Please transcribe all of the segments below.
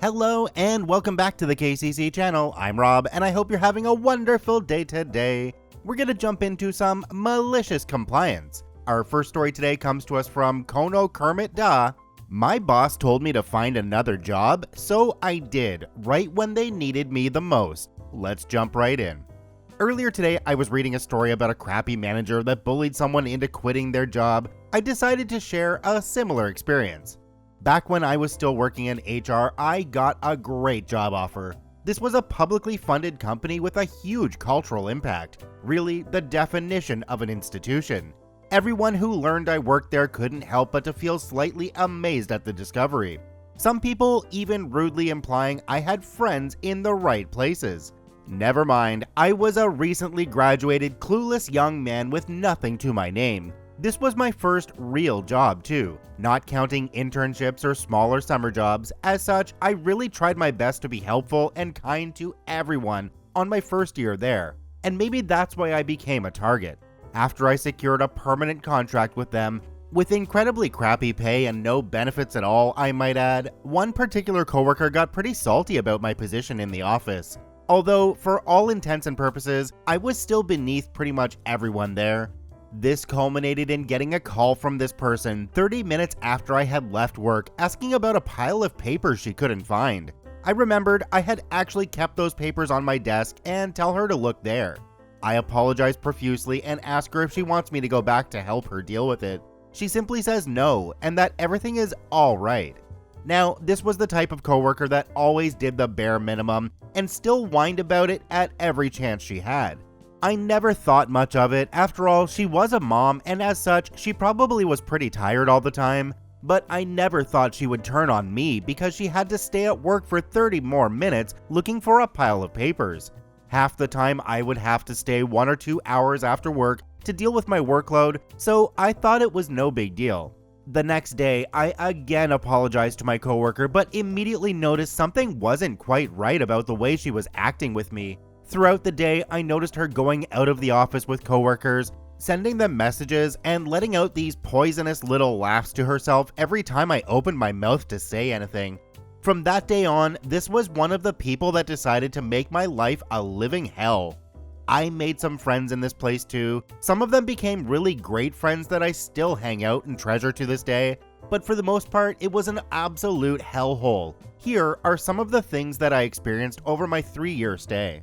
Hello and welcome back to the KCC channel. I'm Rob and I hope you're having a wonderful day today. We're gonna jump into some malicious compliance. Our first story today comes to us from Kono Kermit Da. My boss told me to find another job, so I did, right when they needed me the most. Let's jump right in. Earlier today, I was reading a story about a crappy manager that bullied someone into quitting their job. I decided to share a similar experience. Back when I was still working in HR, I got a great job offer. This was a publicly funded company with a huge cultural impact, really the definition of an institution. Everyone who learned I worked there couldn't help but to feel slightly amazed at the discovery. Some people even rudely implying I had friends in the right places. Never mind, I was a recently graduated clueless young man with nothing to my name. This was my first real job too, not counting internships or smaller summer jobs. As such, I really tried my best to be helpful and kind to everyone on my first year there, and maybe that's why I became a target. After I secured a permanent contract with them, with incredibly crappy pay and no benefits at all, I might add, one particular coworker got pretty salty about my position in the office. Although, for all intents and purposes, I was still beneath pretty much everyone there. This culminated in getting a call from this person 30 minutes after I had left work asking about a pile of papers she couldn't find. I remembered I had actually kept those papers on my desk and tell her to look there. I apologized profusely and ask her if she wants me to go back to help her deal with it. She simply says no and that everything is alright. Now, this was the type of coworker that always did the bare minimum and still whined about it at every chance she had. I never thought much of it. After all, she was a mom, and as such, she probably was pretty tired all the time. But I never thought she would turn on me because she had to stay at work for 30 more minutes looking for a pile of papers. Half the time, I would have to stay 1 or 2 hours after work to deal with my workload, so I thought it was no big deal. The next day, I again apologized to my coworker, but immediately noticed something wasn't quite right about the way she was acting with me. Throughout the day, I noticed her going out of the office with coworkers, sending them messages, and letting out these poisonous little laughs to herself every time I opened my mouth to say anything. From that day on, this was one of the people that decided to make my life a living hell. I made some friends in this place too. Some of them became really great friends that I still hang out and treasure to this day, but for the most part, it was an absolute hellhole. Here are some of the things that I experienced over my 3-year stay.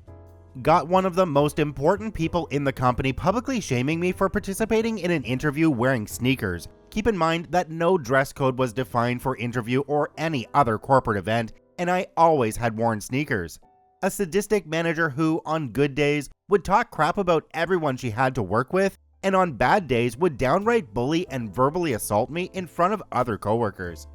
Got one of the most important people in the company publicly shaming me for participating in an interview wearing sneakers. Keep in mind that no dress code was defined for interview or any other corporate event, and I always had worn sneakers. A sadistic manager who, on good days, would talk crap about everyone she had to work with, and on bad days would downright bully and verbally assault me in front of other coworkers.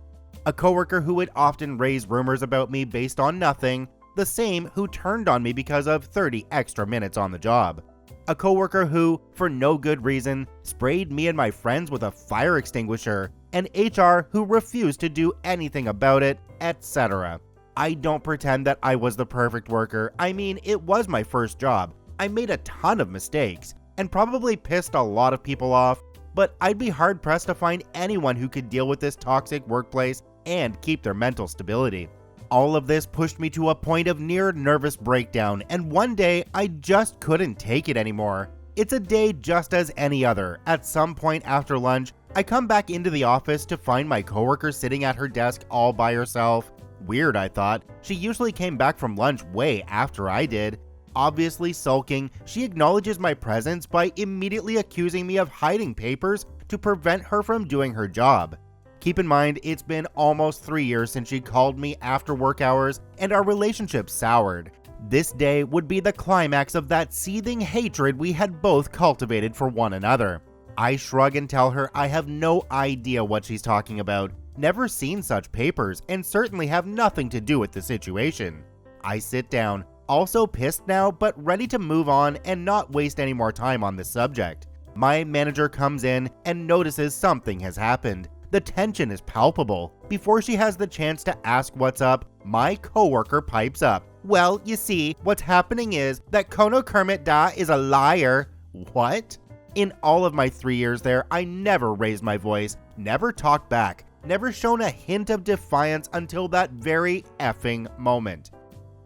A coworker who would often raise rumors about me based on nothing, the same who turned on me because of 30 extra minutes on the job. A coworker who, for no good reason, sprayed me and my friends with a fire extinguisher, and HR who refused to do anything about it, etc. I don't pretend that I was the perfect worker. I mean, it was my first job. I made a ton of mistakes, and probably pissed a lot of people off, but I'd be hard-pressed to find anyone who could deal with this toxic workplace and keep their mental stability. All of this pushed me to a point of near nervous breakdown, and one day I just couldn't take it anymore. It's a day just as any other. At some point after lunch, I come back into the office to find my coworker sitting at her desk all by herself. Weird, I thought. She usually came back from lunch way after I did. Obviously sulking, she acknowledges my presence by immediately accusing me of hiding papers to prevent her from doing her job. Keep in mind, it's been almost 3 years since she called me after work hours and our relationship soured. This day would be the climax of that seething hatred we had both cultivated for one another. I shrug and tell her I have no idea what she's talking about, never seen such papers, and certainly have nothing to do with the situation. I sit down, also pissed now, but ready to move on and not waste any more time on this subject. My manager comes in and notices something has happened. The tension is palpable. Before she has the chance to ask what's up, my coworker pipes up. Well, you see, what's happening is that Kono Kermit Da is a liar. What? In all of my 3 years there, I never raised my voice, never talked back. never shown a hint of defiance until that very effing moment.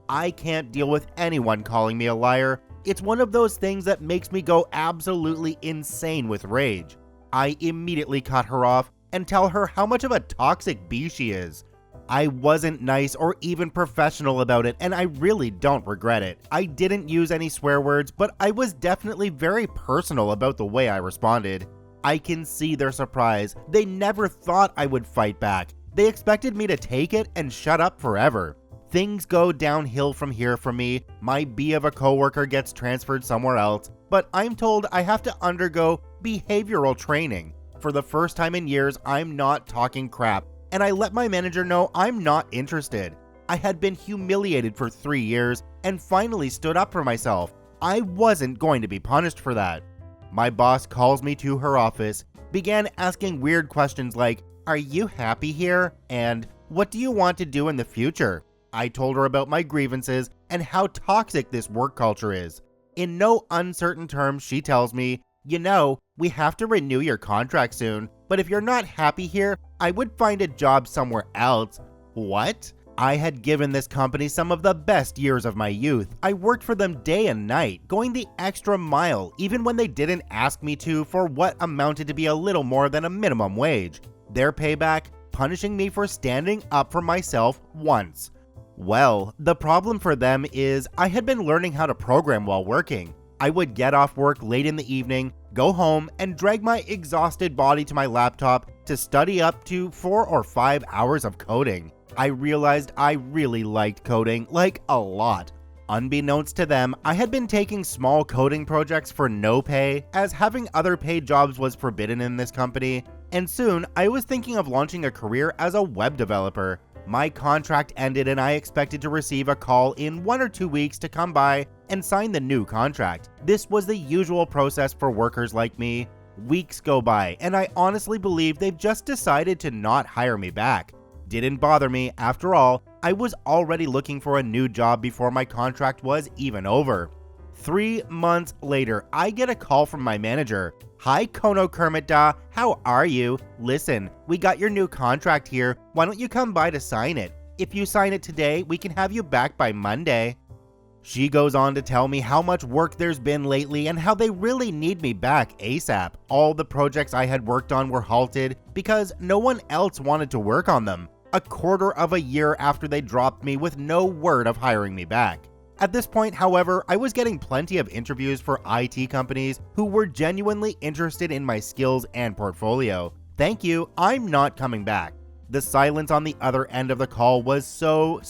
I can't deal with anyone calling me a liar. It's one of those things that makes me go absolutely insane with rage. I immediately cut her off and tell her how much of a toxic bee she is. I wasn't nice or even professional about it, and I really don't regret it. I didn't use any swear words, but I was definitely very personal about the way I responded. I can see their surprise. They never thought I would fight back. They expected me to take it and shut up forever. Things go downhill from here for me. My bee of a coworker gets transferred somewhere else, but I'm told I have to undergo behavioral training. For the first time in years, I'm not talking crap, and I let my manager know I'm not interested. I had been humiliated for 3 years and finally stood up for myself. I wasn't going to be punished for that. My boss calls me to her office, began asking weird questions like, "Are you happy here?" and "What do you want to do in the future?" I told her about my grievances and how toxic this work culture is. In no uncertain terms, she tells me, "You know, we have to renew your contract soon, but if you're not happy here, I would find a job somewhere else." What? I had given this company some of the best years of my youth. I worked for them day and night, going the extra mile, even when they didn't ask me to, for what amounted to be a little more than a minimum wage. Their payback? Punishing me for standing up for myself once. Well, the problem for them is I had been learning how to program while working. I would get off work late in the evening, go home, and drag my exhausted body to my laptop to study up to 4 or 5 hours of coding. I realized I really liked coding, like a lot. Unbeknownst to them, I had been taking small coding projects for no pay, as having other paid jobs was forbidden in this company, and soon I was thinking of launching a career as a web developer. My contract ended and I expected to receive a call in 1 or 2 weeks to come by and sign the new contract. This was the usual process for workers like me. Weeks go by and I honestly believe they've just decided to not hire me back. Didn't bother me, after all, I was already looking for a new job before my contract was even over. 3 months later, I get a call from my manager. "Hi Kono Kermit Da, how are you? Listen, we got your new contract here. Why don't you come by to sign it? If you sign it today, we can have you back by Monday." She goes on to tell me how much work there's been lately and how they really need me back ASAP. All the projects I had worked on were halted because no one else wanted to work on them. A quarter of a year after they dropped me with no word of hiring me back. At this point, however, I was getting plenty of interviews for IT companies who were genuinely interested in my skills and portfolio. Thank you, I'm not coming back. The silence on the other end of the call was so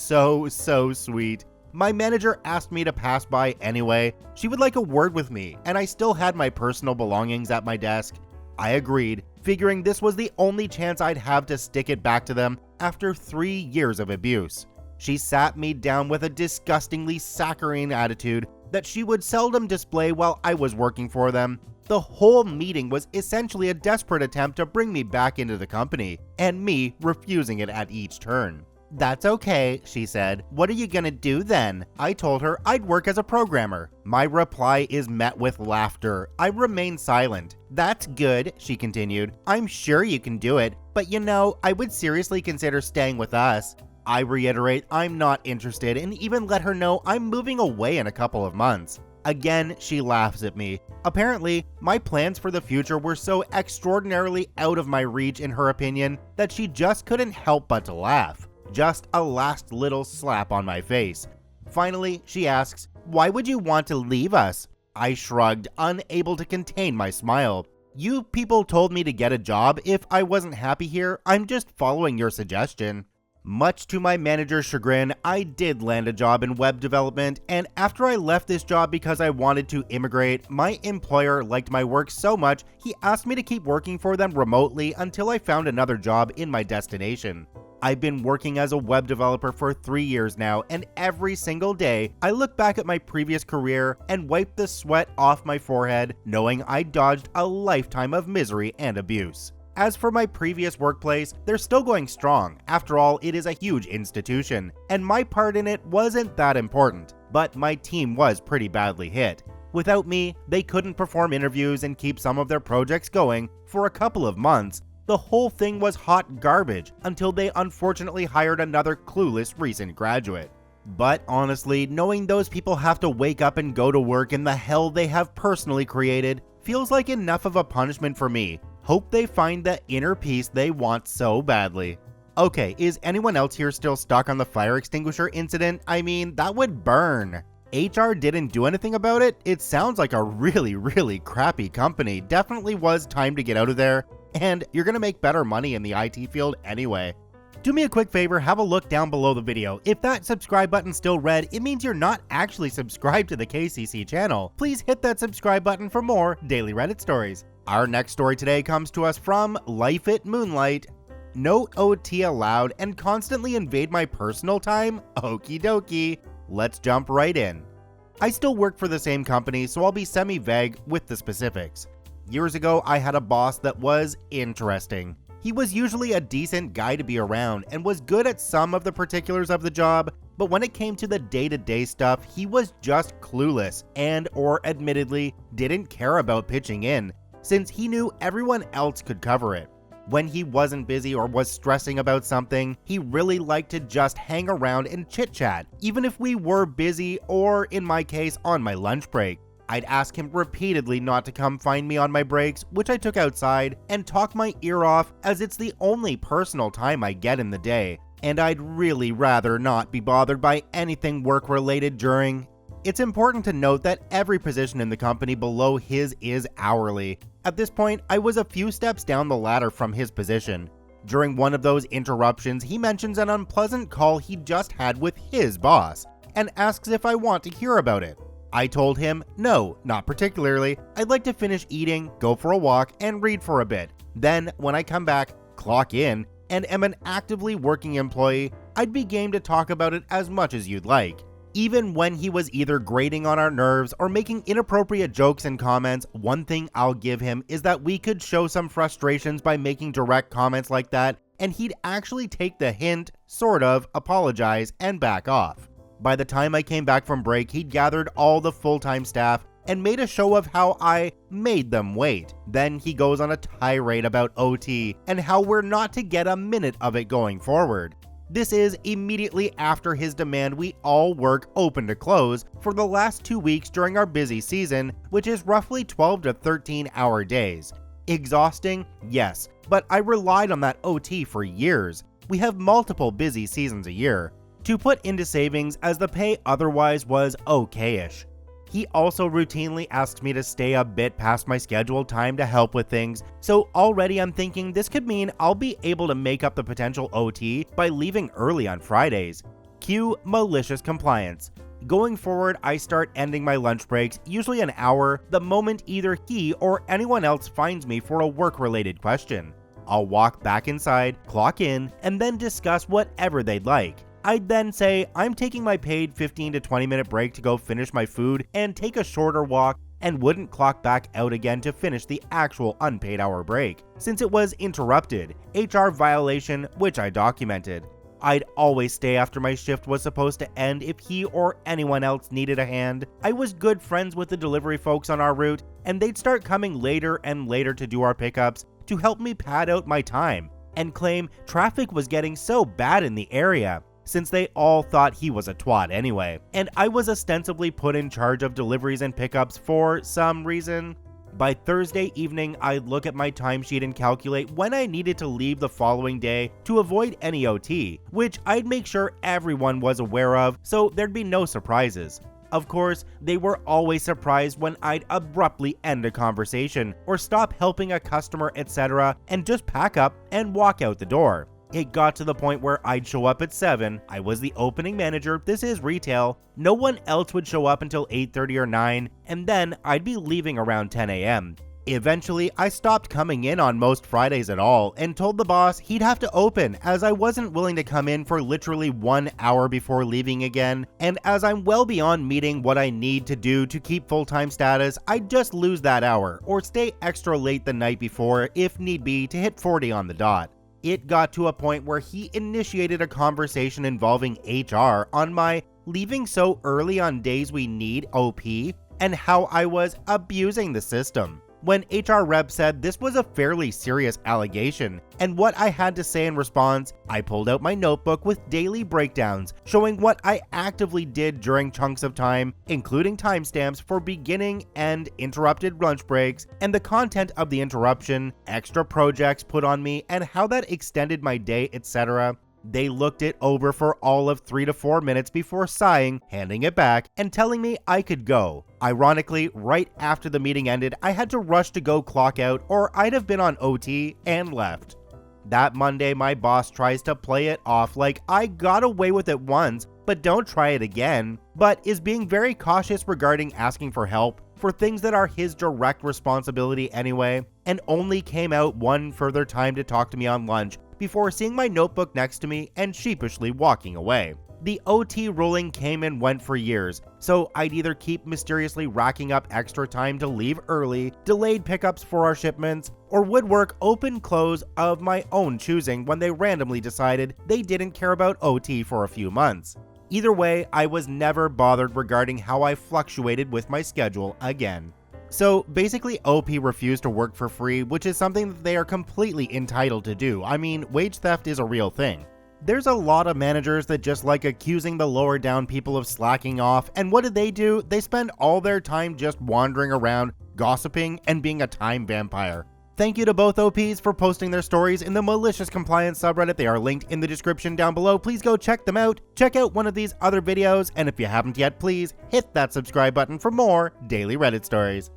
sweet. My manager asked me to pass by anyway. She would like a word with me, and I still had my personal belongings at my desk. I agreed, figuring this was the only chance I'd have to stick it back to them after 3 years of abuse. She sat me down with a disgustingly saccharine attitude that she would seldom display while I was working for them. The whole meeting was essentially a desperate attempt to bring me back into the company, and me refusing it at each turn. "That's okay," she said. "What are you gonna do then?" I told her I'd work as a programmer. My reply is met with laughter. I remain silent. "That's good," she continued. "I'm sure you can do it, but you know, I would seriously consider staying with us." I reiterate I'm not interested and even let her know I'm moving away in a couple of months. Again, she laughs at me. Apparently, my plans for the future were so extraordinarily out of my reach in her opinion that she just couldn't help but to laugh. Just a last little slap on my face. Finally, she asks, "Why would you want to leave us?" I shrugged, unable to contain my smile. "You people told me to get a job. If I wasn't happy here, I'm just following your suggestion." Much to my manager's chagrin, I did land a job in web development, and after I left this job because I wanted to immigrate, my employer liked my work so much he asked me to keep working for them remotely until I found another job in my destination. I've been working as a web developer for 3 years now, and every single day, I look back at my previous career and wipe the sweat off my forehead, knowing I dodged a lifetime of misery and abuse. As for my previous workplace, they're still going strong. After all, it is a huge institution, and my part in it wasn't that important, but my team was pretty badly hit. Without me, they couldn't perform interviews and keep some of their projects going for a couple of months, the whole thing was hot garbage until they unfortunately hired another clueless recent graduate. But honestly, knowing those people have to wake up and go to work in the hell they have personally created feels like enough of a punishment for me. Hope they find the inner peace they want so badly. Okay, is anyone else here still stuck on the fire extinguisher incident? I mean, that would burn. HR didn't do anything about it? It sounds like a really crappy company. Definitely was time to get out of there, and you're gonna make better money in the IT field anyway. Do me a quick favor, have a look down below the video. If that subscribe button's still red, it means you're not actually subscribed to the KCC channel. Please hit that subscribe button for more daily Reddit stories. Our next story today comes to us from Life at Moonlight. No OT allowed and constantly invade my personal time? Okie dokie. Let's jump right in. I still work for the same company, so I'll be semi-vague with the specifics. Years ago, I had a boss that was interesting. He was usually a decent guy to be around and was good at some of the particulars of the job, but when it came to the day-to-day stuff, he was just clueless and or admittedly didn't care about pitching in, since he knew everyone else could cover it. When he wasn't busy or was stressing about something, he really liked to just hang around and chit-chat, even if we were busy or, in my case, on my lunch break. I'd ask him repeatedly not to come find me on my breaks, which I took outside, and talk my ear off as it's the only personal time I get in the day, and I'd really rather not be bothered by anything work-related during. It's important to note that every position in the company below his is hourly. At this point, I was a few steps down the ladder from his position. During one of those interruptions, he mentions an unpleasant call he just had with his boss, and asks if I want to hear about it. I told him, no, not particularly. I'd like to finish eating, go for a walk, and read for a bit. Then, when I come back, clock in, and am an actively working employee, I'd be game to talk about it as much as you'd like. Even when he was either grating on our nerves or making inappropriate jokes and comments, one thing I'll give him is that we could show some frustrations by making direct comments like that, and he'd actually take the hint, sort of, apologize, and back off. By the time I came back from break, he'd gathered all the full-time staff and made a show of how I made them wait. Then he goes on a tirade about OT and how we're not to get a minute of it going forward. This is immediately after his demand we all work open to close for the last 2 weeks during our busy season, which is roughly 12 to 13-hour days. Exhausting? Yes, but I relied on that OT for years. We have multiple busy seasons a year. To put into savings, as the pay otherwise was okay-ish. He also routinely asks me to stay a bit past my scheduled time to help with things, so already I'm thinking this could mean I'll be able to make up the potential OT by leaving early on Fridays. Cue malicious compliance. Going forward, I start ending my lunch breaks, usually an hour, the moment either he or anyone else finds me for a work-related question. I'll walk back inside, clock in, and then discuss whatever they'd like. I'd then say I'm taking my paid 15 to 20 minute break to go finish my food and take a shorter walk, and wouldn't clock back out again to finish the actual unpaid hour break, since it was interrupted, HR violation which I documented. I'd always stay after my shift was supposed to end if he or anyone else needed a hand. I was good friends with the delivery folks on our route, and they'd start coming later and later to do our pickups to help me pad out my time, and claim traffic was getting so bad in the area, since they all thought he was a twat anyway, and I was ostensibly put in charge of deliveries and pickups for some reason. By Thursday evening, I'd look at my timesheet and calculate when I needed to leave the following day to avoid any OT, which I'd make sure everyone was aware of so there'd be no surprises. Of course, they were always surprised when I'd abruptly end a conversation or stop helping a customer, etc., and just pack up and walk out the door. It got to the point where I'd show up at 7, I was the opening manager, this is retail, no one else would show up until 8:30 or 9, and then I'd be leaving around 10 a.m. Eventually, I stopped coming in on most Fridays at all and told the boss he'd have to open, as I wasn't willing to come in for literally 1 hour before leaving again, and as I'm well beyond meeting what I need to do to keep full-time status, I'd just lose that hour or stay extra late the night before if need be to hit 40 on the dot. It got to a point where he initiated a conversation involving HR on my leaving so early on days we need OP and how I was abusing the system. when HR rep said this was a fairly serious allegation, and what I had to say in response, I pulled out my notebook with daily breakdowns showing what I actively did during chunks of time, including timestamps for beginning and interrupted lunch breaks, and the content of the interruption, extra projects put on me, and how that extended my day, etc. They looked it over for all of 3 to 4 minutes before sighing, handing it back, and telling me I could go. Ironically, right after the meeting ended, I had to rush to go clock out or I'd have been on OT and left. That Monday, my boss tries to play it off like I got away with it once, but don't try it again, but is being very cautious regarding asking for help for things that are his direct responsibility anyway, and only came out one further time to talk to me on lunch before seeing my notebook next to me and sheepishly walking away. The OT ruling came and went for years, so I'd either keep mysteriously racking up extra time to leave early, delayed pickups for our shipments, or would work open-close of my own choosing when they randomly decided they didn't care about OT for a few months. Either way, I was never bothered regarding how I fluctuated with my schedule again. So basically, OP refused to work for free, which is something that they are completely entitled to do. I mean, wage theft is a real thing. There's a lot of managers that just like accusing the lower down people of slacking off, and what do? They spend all their time just wandering around, gossiping, and being a time vampire. Thank you to both OPs for posting their stories in the Malicious Compliance subreddit. They are linked in the description down below. Please go check them out. Check out one of these other videos, and if you haven't yet, please hit that subscribe button for more daily Reddit stories.